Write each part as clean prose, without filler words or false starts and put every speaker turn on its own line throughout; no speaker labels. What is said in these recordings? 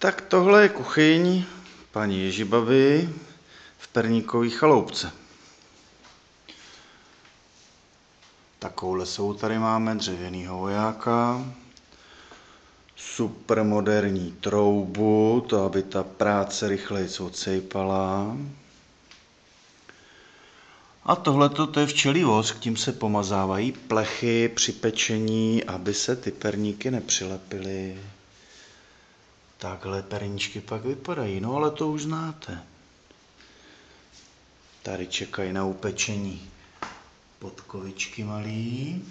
Tak tohle je kuchyň paní Ježibavy v Perníkové chaloupce. Takovouhle tady máme dřevěnýho vojáka, super moderní troubu, to aby ta práce rychleji odsejpala. A tohleto to je včelí vosk, tím se pomazávají plechy při pečení, aby se ty perníky nepřilepily. Takhle perníčky pak vypadají, no ale to už znáte. Tady čekají na upečení podkovičky malý.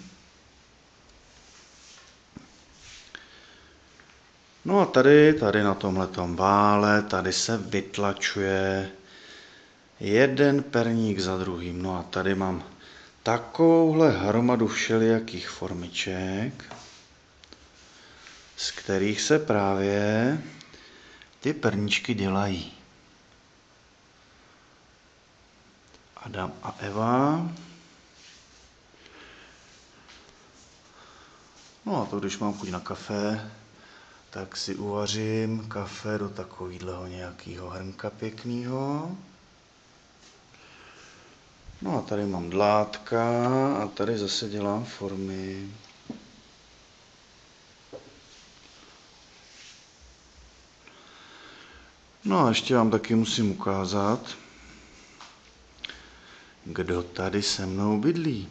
No a tady na tomhletom vále, tady se vytlačuje jeden perník za druhým. No a tady mám takovouhle hromadu všelijakých formiček, z kterých se právě ty perníčky dělají. Adam a Eva. No a to, když mám chuť na kafe, tak si uvařím kafe do takového nějakého hrnka pěkného. No a tady mám dlátka a tady zase dělám formy. No a ještě vám taky musím ukázat, kdo tady se mnou bydlí.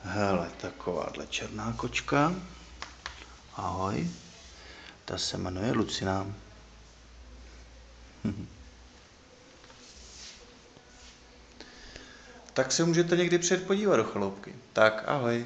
Hele, takováhle černá kočka. Ahoj. Ta se jmenuje Lucina. Tak se můžete někdy přijet podívat do chaloupky. Tak ahoj.